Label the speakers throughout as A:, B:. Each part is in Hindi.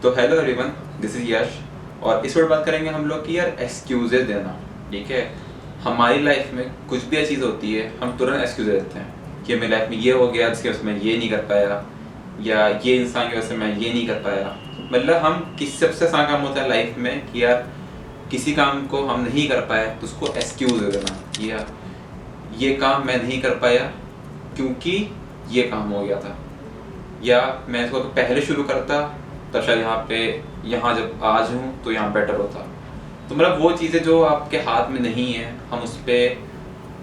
A: तो हेलो एवरीवन, दिस इज यश। और इस वक्त बात करेंगे हम लोग कि यार एक्सक्यूजेज देना। ठीक है, हमारी लाइफ में कुछ भी ऐसी चीज़ होती है हम तुरंत एक्सक्यूज देते हैं कि मेरी लाइफ में ये हो गया जिसकी वजह से मैं ये नहीं कर पाया, या ये इंसान की वजह से मैं ये नहीं कर पाया। मतलब हम किसी सबसे आसान काम होता है लाइफ में कि यार किसी काम को हम नहीं कर पाए तो उसको एक्सक्यूज दे देना कि यार ये काम मैं नहीं कर पाया क्योंकि ये काम हो गया था, या मैं इसको पहले शुरू करता तब शायद यहाँ जब आज हूँ तो यहाँ बेटर होता। तो मतलब वो चीज़ें जो आपके हाथ में नहीं है हम उस पर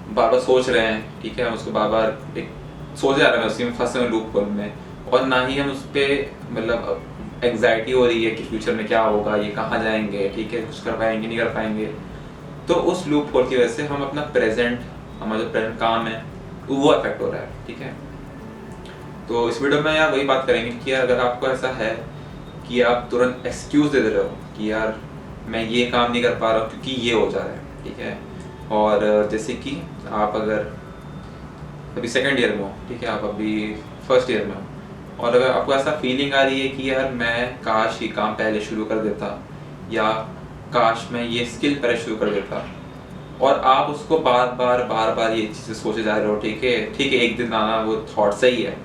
A: बार बार सोच रहे हैं। ठीक है, हम उसको बार बार एक सोचे जा रहे हैं, उसी में फंसे हुए लूप होल में। और ना ही हम उस पर मतलब एग्जाइटी हो रही है कि फ्यूचर में क्या होगा, ये कहाँ जाएंगे, ठीक है, कुछ कर पाएंगे नहीं कर पाएंगे। तो उस लूप होल की वजह से हम अपना प्रेजेंट, हमारा जो प्रेजेंट काम है वो अफेक्ट हो रहा है। ठीक है, तो इस वीडियो में यार वही बात करेंगे कि यार अगर आपको ऐसा है कि आप तुरंत एक्सक्यूज दे रहे हो कि यार मैं ये काम नहीं कर पा रहा हूँ क्योंकि ये हो जा रहा है। ठीक है, और जैसे कि आप अगर अभी सेकेंड ईयर में हो, ठीक है, आप अभी फर्स्ट ईयर में हो, और अगर आपको ऐसा फीलिंग आ रही है कि यार मैं काश ये काम पहले शुरू कर देता, या काश मैं ये स्किल पहले शुरू कर देता, और आप उसको बार बार ये चीज़ें सोचे जा रहे हो। ठीक है, एक दिन आना वो थॉट सही है,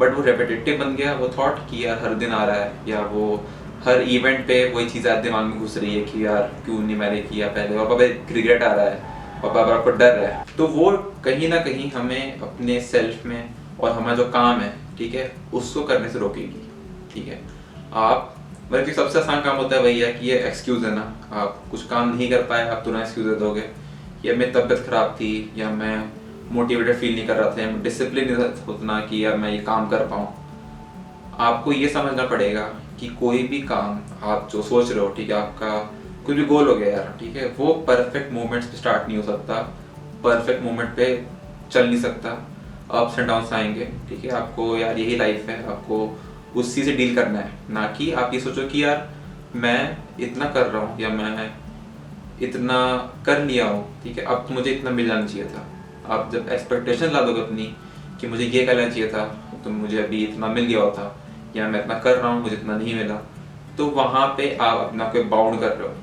A: बट वो रेपिटेटिव बन गया वो थॉट कि यार हर दिन आ रहा है, या वो हर इवेंट पे वही चीज़ दिमाग में घुस रही है कि यार क्यों नहीं मैंने किया पहले, और बाबा रिग्रेट आ रहा है, और बाबा आपको डर है। तो वो कहीं ना कहीं हमें अपने सेल्फ में और हमारा जो काम है, ठीक है, उसको करने से रोकेगी। ठीक है, आप मतलब कि सबसे आसान काम होता है वही है कि ये एक्सक्यूज देना। आप कुछ काम नहीं कर पाए, आप तुरंत एक्सक्यूज दे दोगे, या मेरी तबीयत खराब थी, या मैं मोटिवेटेड फील नहीं कर रहा था, डिसिप्लिन उतना कि यार मैं ये काम कर पाऊँ। आपको ये समझना पड़ेगा कि कोई भी काम आप जो सोच रहे हो, ठीक है, आपका कुछ भी गोल हो गया यार, ठीक है, वो परफेक्ट मोमेंट्स पे स्टार्ट नहीं हो सकता, परफेक्ट मोमेंट पे चल नहीं सकता, अप्स एंड डाउन्स आएंगे। ठीक है, आपको यार यही लाइफ है, आपको उसी से डील करना है, ना कि आप ये सोचो कि यार मैं इतना कर रहा हूँ या मैं इतना कर लिया हूँ, ठीक है, अब तो मुझे इतना मिल जाना चाहिए था। आप जब एक्सपेक्टेशन ला दोगे अपनी कि मुझे ये करना चाहिए था तो मुझे अभी इतना मिल गया होता, या मैं इतना कर रहा हूँ मुझे इतना नहीं मिला, तो वहाँ पे आप अपना कोई बाउंड कर रहे हो।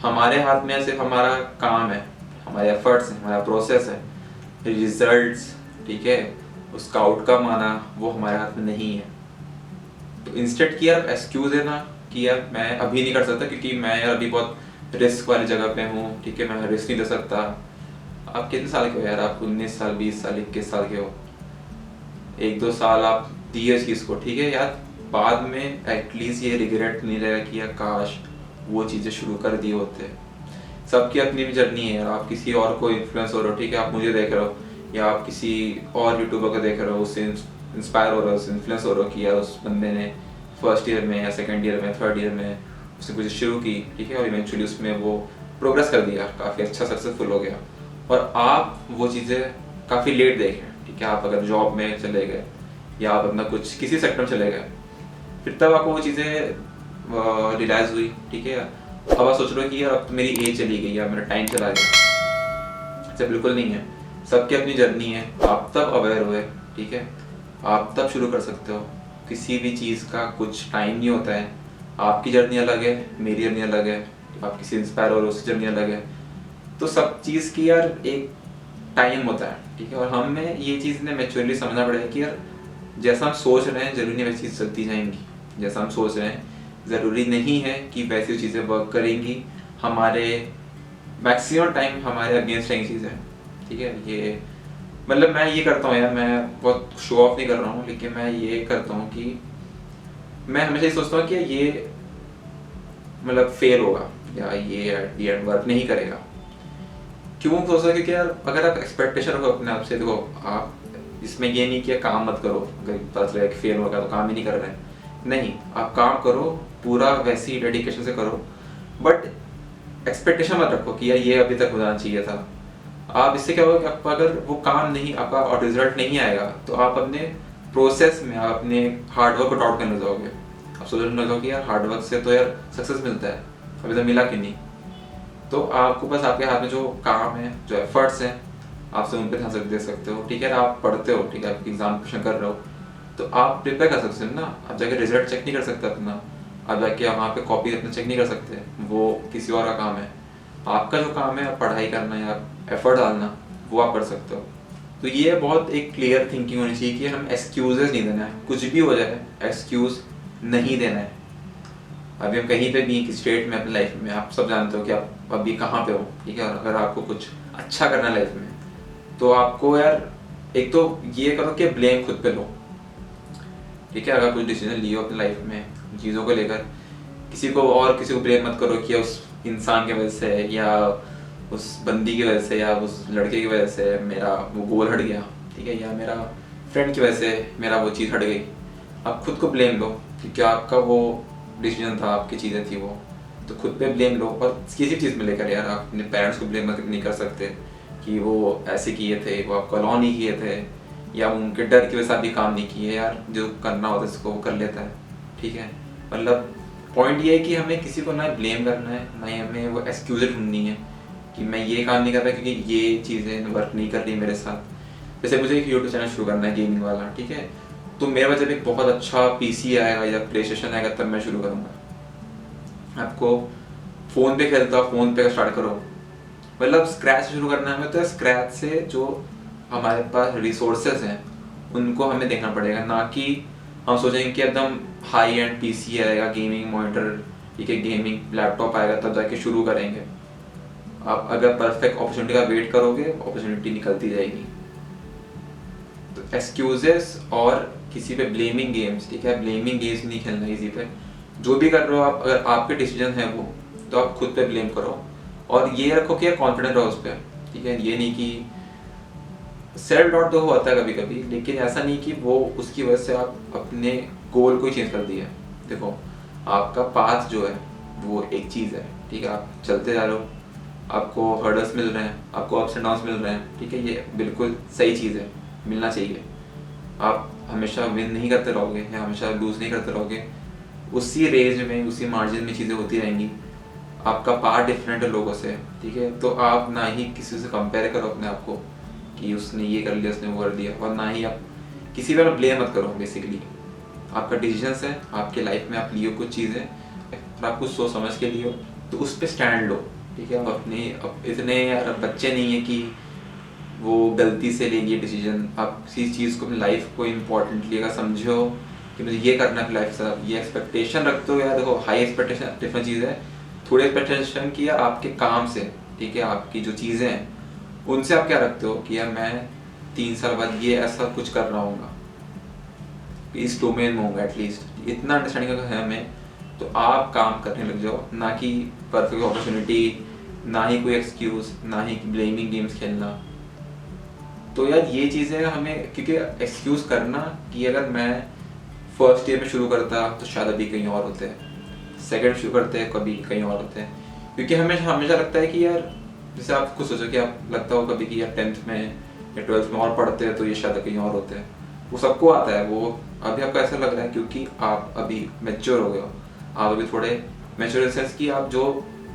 A: हमारे हाथ में सिर्फ हमारा काम है, हमारे एफर्ट्स हैं, हमारा प्रोसेस है, रिजल्ट्स, ठीक है, उसका आउटकम आना वो हमारे हाथ में नहीं है। तो इंस्टेड कि यार एक्सक्यूज देना कि यार मैं अभी नहीं कर सकता क्योंकि मैं यार अभी बहुत रिस्क वाली जगह पे हूँ, ठीक है, मैं रिस्क नहीं ले सकता। आप कितने साल के हो यार, आप 19 साल 20 साल 21 साल के हो, 1-2 साल आप दिए इस चीज़ को, ठीक है यार, बाद में एटलीस्ट ये रिग्रेट नहीं रहेगा कि यार काश वो चीज़ें शुरू कर दिए होते। सबकी अपनी भी जर्नी है यार, आप किसी और को इन्फ्लुएंस हो रहे हो, ठीक है, आप मुझे देख रहे हो या आप किसी और यूट्यूबर को देख रहे हो, उससे इंस्पायर हो रहे हो, उससे इन्फ्लुएंस हो रहे हो कि यार उस बंदे ने फर्स्ट ईयर में या सेकेंड ईयर में थर्ड ईयर में उसने कुछ शुरू की, ठीक है, और इवेंचुअली उसमें वो प्रोग्रेस कर दिया, काफ़ी अच्छा सक्सेसफुल हो गया, और आप वो चीज़ें काफ़ी लेट देखें। ठीक है, आप अगर जॉब में चले गए या आप अपना कुछ किसी सेक्टर में चले गए, फिर तब आपको वो चीज़ें रियलाइज हुई। ठीक है, अब आप सोच रहे हो कि यार अब तो मेरी एज चली गई या मेरा टाइम चला गया। ऐसा बिल्कुल नहीं है, सबकी अपनी जर्नी है, आप तब अवेयर हुए, ठीक है, आप तब शुरू कर सकते हो। किसी भी चीज़ का कुछ टाइम नहीं होता है, आपकी जर्नी अलग है, मेरी जर्नी अलग है, आप किसी इंस्पायर हो रहे हो उसकी जर्नी अलग है। तो सब चीज़ की यार एक टाइम होता है, ठीक है, और हमें ये चीज़ ने मैच्योरली समझना पड़ेगा कि यार जैसा हम सोच रहे हैं जरूरी नहीं वैसी चीज़ चलती जाएंगी, जैसा हम सोच रहे हैं ज़रूरी नहीं है कि वैसी चीज़ें वर्क करेंगी। हमारे मैक्सिमम टाइम हमारे अगेंस्ट रहेंगी चीज़ें। ठीक है, ये मतलब मैं ये करता हूँ यार, मैं बहुत शो ऑफ नहीं कर रहा हूँ, लेकिन मैं ये करता हूँ कि मैं हमेशा ये सोचता हूँ कि ये मतलब फेल होगा या ये एट द एंड वर्क नहीं करेगा। क्यों सोच रहे, क्योंकि यार अगर आप एक्सपेक्टेशन रखो अपने आप से, देखो आप इसमें ये नहीं किया काम मत करो, अगर पता चलेगा कि फेल होगा तो काम ही नहीं कर रहे हैं, नहीं, आप काम करो पूरा वैसी डेडिकेशन से करो, बट एक्सपेक्टेशन मत रखो कि यार ये अभी तक हो जाना चाहिए था। आप इससे क्या होगा कि आप अगर वो काम नहीं आपका और रिजल्ट नहीं आएगा तो आप अपने प्रोसेस में आप अपने हार्डवर्क को डाउट करने जाओगे। आप सोचने लगोगे कि यार हार्डवर्क से तो यार सक्सेस मिलता है, अभी तक मिला कि नहीं। तो आपको बस आपके हाथ में जो काम है, जो एफर्ट्स हैं, आप उन पर ध्यान दे सकते हो। ठीक है, आप पढ़ते हो, ठीक है, आप एग्जाम क्वेश्चन कर रहे हो, तो आप प्रिपेयर कर सकते हो ना, आप जाके रिजल्ट चेक नहीं कर सकते अपना, आप जाके वहाँ पे कॉपी अपना चेक नहीं कर सकते, वो किसी और का काम है। आपका जो काम है पढ़ाई करना या एफर्ट डालना, वो आप कर सकते हो। तो ये बहुत एक क्लियर थिंकिंग होनी चाहिए कि हम एक्सक्यूजेस नहीं देना है, कुछ भी हो जाए एक्सक्यूज नहीं देना है। अभी हम कहीं पे भी किसी स्टेट में अपनी लाइफ में, आप सब जानते हो कि आप अभी कहाँ पे हो, ठीक है। और अगर आपको कुछ अच्छा करना है लाइफ में, तो आपको यार एक तो ये करो कि ब्लेम खुद पे लो, ठीक है। अगर कुछ डिसीजन लिए हो अपनी लाइफ में चीज़ों को लेकर, किसी को ब्लेम मत करो कि उस इंसान की वजह से या उस बंदी की वजह से या उस लड़के की वजह से मेरा वो गोल हट गया, ठीक है, या मेरा फ्रेंड की वजह से मेरा वो चीज़ हट गई। आप खुद को ब्लेम लो क्योंकि आपका वो डिसीजन था, आपकी चीज़ें थी वो, तो खुद पे ब्लेम लो। और किसी चीज़ में लेकर यार आप अपने पेरेंट्स को ब्लेम नहीं कर सकते कि वो ऐसे किए थे, वो आपको अलाउ नहीं किए थे, या उनके डर की वजह से आप भी काम नहीं किए। यार जो करना होता है उसको वो कर लेता है, ठीक है। मतलब पॉइंट ये है कि हमें किसी को ना ब्लेम करना है, ना ही हमें वो एक्सक्यूज ढूंढनी है कि मैं ये काम नहीं कर रहा क्योंकि ये चीज़ें वर्क नहीं कर रही मेरे साथ। जैसे मुझे एक यूट्यूब चैनल शुरू करना है गेमिंग वाला, ठीक है, तो मेरे पास जब एक बहुत अच्छा पीसी आएगा या प्ले स्टेशन आएगा तब मैं शुरू करूँगा। आपको फ़ोन पे खेलता हो, फ़ोन पे स्टार्ट करो, मतलब स्क्रैच से शुरू करना है हमें, तो स्क्रैच से जो हमारे पास रिसोर्सेज हैं उनको हमें देखना पड़ेगा, ना कि हम सोचेंगे कि एकदम हाई एंड पीसी आएगा, गेमिंग मॉनिटर, ठीक है, गेमिंग लैपटॉप आएगा तब जाके शुरू करेंगे। आप अगर परफेक्ट अपॉर्चुनिटी का वेट करोगे, अपॉर्चुनिटी निकलती जाएगी। तो एक्सक्यूजेस और किसी पे ब्लेमिंग गेम्स, ठीक है, ब्लेमिंग गेम्स नहीं खेलना किसी पे। जो भी कर रहे हो आप, अगर आपके डिसीजन है वो, तो आप खुद पे ब्लेम करो और ये रखो कि कॉन्फिडेंट रहो उस पर, ठीक है। ये नहीं कि सेल्फ डाउट तो होता है कभी कभी, लेकिन ऐसा नहीं कि वो उसकी वजह से आप अपने गोल को ही चेंज कर दिया। देखो आपका पाथ जो है वो एक चीज़ है, ठीक है, आप चलते जा रहे हो, आपको हर्डल्स मिल रहे हैं, आपको अप्स एंड डाउन्स मिल रहे हैं, ठीक है, ये बिल्कुल सही चीज़ है, मिलना चाहिए। आप हमेशा विन नहीं करते रहोगे या हमेशा लूज नहीं करते रहोगे, उसी रेंज में उसी मार्जिन में चीज़ें होती रहेंगी। आपका पार्ट डिफरेंट है लोगों से, ठीक है, तो आप ना ही किसी से कंपेयर करो अपने आप को कि उसने ये कर लिया, उसने वो कर लिया, और ना ही आप किसी पर ब्लेम मत करो। बेसिकली आपका डिसीजंस है, आपके लाइफ में आप लियो कुछ चीज़ें और आप कुछ सोच समझ के लियो, तो उस पर स्टैंड लो, ठीक है। आप अपने इतने यार बच्चे नहीं है कि वो गलती से ले लिए डिसीजन। आप किसी चीज़ को अपनी लाइफ को इम्पोर्टेंटली अगर समझो कि मुझे ये करना है अपनी लाइफ से, आप ये एक्सपेक्टेशन रखते हो, यार देखो हाई एक्सपेक्टेशन डिफरेंट चीज़ है, थोड़ी एक्सपेक्टेशन की यार आपके काम से, ठीक है, आपकी जो चीज़ें हैं उनसे आप क्या रखते हो कि यार मैं 3 साल बाद ये ऐसा कुछ कर रहा हूँ, इस डोमेन में होगा, एटलीस्ट इतना अंडरस्टैंडिंग अगर है हमें, तो आप काम करने लग जाओ, ना कि परफेक्ट अपॉर्चुनिटी, ना ही कोई एक्सक्यूज, ना ही ब्लेमिंग गेम्स खेलना। तो यार ये चीज़ें हमें, क्योंकि एक्सक्यूज करना कि अगर मैं फर्स्ट ईयर में शुरू करता तो शायद अभी कहीं और होते हैं, सेकेंड शुरू करते हैं कभी कहीं और होते हैं, क्योंकि हमें हमेशा लगता है कि यार, जैसे आप खुद सोचो कि आप लगता हो कभी कि यार 10th में या 12th में और पढ़ते हैं तो ये शायद कहीं और होते हैं, वो सबको आता है। वो अभी आपको ऐसा लग रहा है क्योंकि आप अभी मैच्योर हो गए हो, आप अभी थोड़े मैच्योर इन सेंस कि आप जो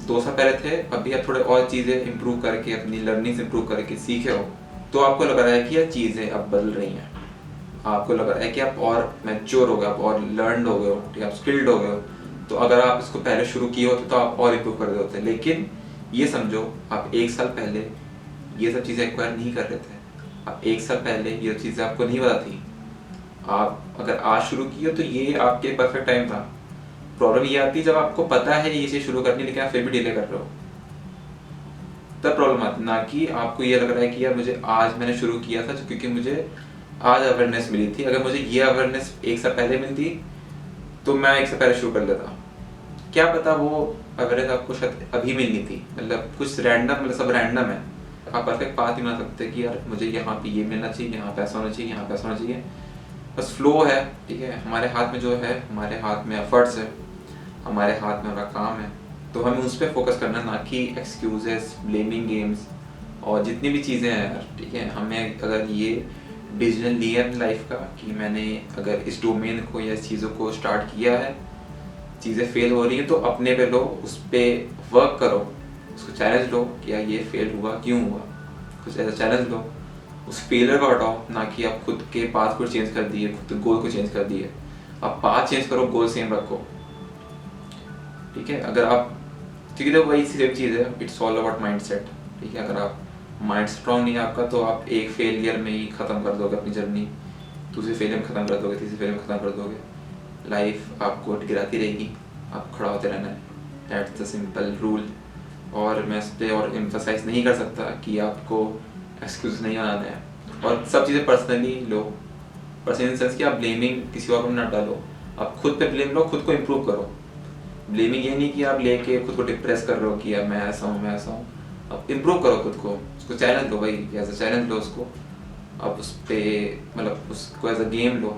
A: 2 साल पहले थे अभी आप थोड़े और चीज़ें इंप्रूव करके, अपनी लर्निंग इंप्रूव करके सीखे हो, तो आपको लग रहा है कि यार चीज़ें अब बदल रही हैं, आपको लग रहा है कि आप और मैच्योर हो गए, आप और लर्नड हो गए हो, ठीक है, आप स्किल्ड हो गए हो। तो अगर आप इसको पहले शुरू किए होते तो आप और इम्प्रूव कर रहे होते। लेकिन ये समझो आप 1 साल पहले ये सब चीज़ें एक्वायर नहीं कर रहे थे, आप 1 साल पहले ये चीज़ें आपको नहीं पता थी। आप अगर आज शुरू किए तो ये आपके परफेक्ट टाइम था। प्रॉब्लम ये आती है जब आपको पता है ये चीज़ शुरू करनी, लेकिन आप फिर भी डिले कर रहे हो, तब प्रॉब्लम आती, ना कि आपको ये लग रहा है कि यार मुझे आज मैंने शुरू किया था क्योंकि मुझे आज अवेयरनेस मिली थी, अगर मुझे ये अवेयरनेस 1 साल पहले मिलती तो मैं 1 साल पहले शुरू कर लेता। क्या पता वो अवेयरनेस आपको शायद अभी मिलनी थी, मतलब कुछ रैंडम, मतलब सब रैंडम है। आप परफेक्ट पाथ नहीं बना सकते कि यार मुझे यहाँ पे ये मिलना चाहिए, यहाँ पे ऐसा होना चाहिए, यहाँ पे ऐसा होना चाहिए। बस फ्लो है, ठीक है, हमारे हाथ में जो है, हमारे हाथ में एफर्ट्स है, हमारे हाथ में हमारा काम है, तो हमें उस पर फोकस करना, ना कि एक्सक्यूजेस, ब्लेमिंग गेम्स और जितनी भी चीज़ें हैं यार, ठीक है। हमें अगर ये डिसीजन लिया है लाइफ का कि मैंने अगर इस डोमेन को या इस चीज़ों को स्टार्ट किया है, चीज़ें फेल हो रही हैं, तो अपने पे लो, उस पर वर्क करो, उसको चैलेंज लो कि यार ये फेल हुआ क्यों हुआ, कुछ ऐसा चैलेंज लो उस फेलियर को हटाओ, ना कि आप खुद के पाथ को चेंज कर दिए, खुद के गोल को चेंज कर दिए। आप पाथ चेंज करो, गोल सेम रखो, ठीक है। अगर आप, क्योंकि तो वही सेम चीज़ है, it's all about mind set, ठीक है। अगर आप माइंड स्ट्रॉन्ग नहीं है आपका, तो आप एक फेलियर में ही ख़त्म कर दोगे अपनी जर्नी, दूसरे फेलियर में ख़त्म कर दोगे, तीसरे फेलियर में ख़त्म कर दोगे। लाइफ आपको गिराती रहेगी, आपको खड़ा होते रहना है, दैट्स द सिंपल रूल। और मैं इस पर और एम्फसाइज नहीं कर सकता कि आपको एक्सक्यूज नहीं बनाना है, और सब चीज़ें personally low. Personal in sense कि आप ब्लेमिंग किसी और पर ना डालो, आप खुद पे ब्लेम लो, खुद को इम्प्रूव करो। ब्लेमिंग ये नहीं कि आप लेके खुद को डिप्रेस कर रहे हो कि यार मैं ऐसा हूँ, मैं ऐसा हूँ। आप इम्प्रूव करो खुद को, उसको चैलेंज लो भाई, एज अ चैलेंज लो उसको। आप उस पर मतलब उसको एज अ गेम लो,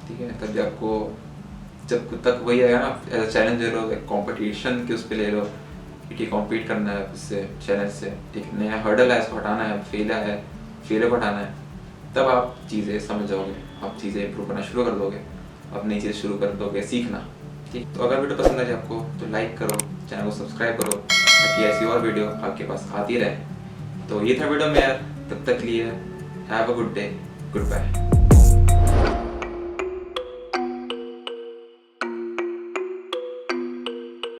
A: ठीक है। तभी आपको जब तक वही आएगा ना, एज अ चैलेंज ले लो, एक कॉम्पिटिशन के उस पर ले लो कि ठीक कॉम्पीट करना है उससे, चैलेंज से, ठीक नया हर्डल है, इसको हटाना है, फेलियर को हटाना है। तब आप चीज़ें समझ जाओगे, आप चीज़ें इम्प्रूव करना शुरू कर दोगे, आप नई चीज़ें शुरू कर दोगे सीखना, ठीक। तो अगर वीडियो पसंद आए आपको तो लाइक करो, चैनल को सब्सक्राइब करो, ताकि ऐसी और वीडियो आपके पास आती रहे। तो ये था वीडियो में यार, तब तक लिए have a good day, good bye.